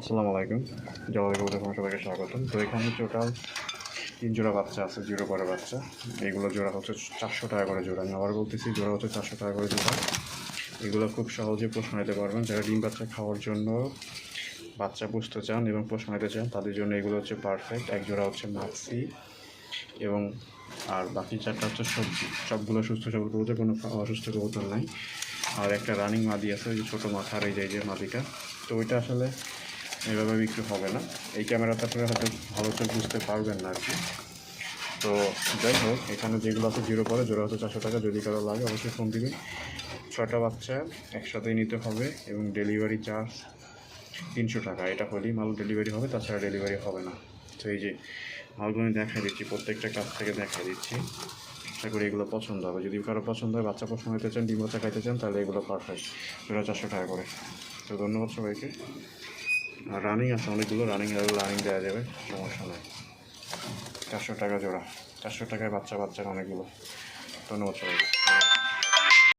আসসালামু আলাইকুম। জবাই সবাইকে স্বাগতম। তো এখানে টোটাল ৩ জোড়া বাচ্চা আছে, 0 পরের বাচ্চা। এগুলো জোড়া হচ্ছে 400 টাকা করে জোড়া। আমি আবার বলতেছি, জোড়া হচ্ছে 400 টাকা করে জোড়া। এগুলো খুব সহজে পোষণ নিতে পারবেন। যারা ডিম বাচ্চা খাওয়ার জন্য বাচ্চা পুষতে চান এবং পোষণ নিতে চান, তাদের জন্য এগুলো হচ্ছে পারফেক্ট। এক জোড়া হচ্ছে মাক্সি এবং আর বাকি 4টা হচ্ছে সবজি। সবগুলো সুস্থ সবল কবুতর, কোনো অসুস্থ কবুতর নাই। আর একটা রানিং মাদি আছে, ওই যে ছোটো মাথার এই যে মাদিটা। তো ওইটা আসলে এভাবে বিক্রি হবে না। এই ক্যামেরাতে আপনারা হয়তো ভালো করে বুঝতে পারবেন না আর কি। তো যাই হোক, এখানে যেগুলো আছে 0 পরে জোড়া হচ্ছে 400 টাকা। যদি কারো লাগে অবশ্যই ফোন দিবেন। 6টা বাচ্চা একসাথেই নিতে হবে এবং ডেলিভারি চার্জ 300 টাকা। এটা হলেই মাল ডেলিভারি হবে, তাছাড়া ডেলিভারি হবে না। তো এই যে মালগুলো আমি দেখা দিচ্ছি, প্রত্যেকটা কাছ থেকে দেখা দিচ্ছি। আশা করি এগুলো পছন্দ হবে। যদি কারো পছন্দ হয়, বাচ্চা পছন্দ হতে চান, ডিম বাচ্চা খাইতে চান, তাহলে এগুলো পারফেক্ট। জোড়া 400 টাকা করে। তো ধন্যবাদ সবাইকে। আর রানিং আছে অনেকগুলো, রানিং দেওয়া যাবে, সমস্যা নেই। 400 টাকা জোড়া, 400 টাকায় বাচ্চার অনেকগুলো। ধন্যবাদ সবাইকে।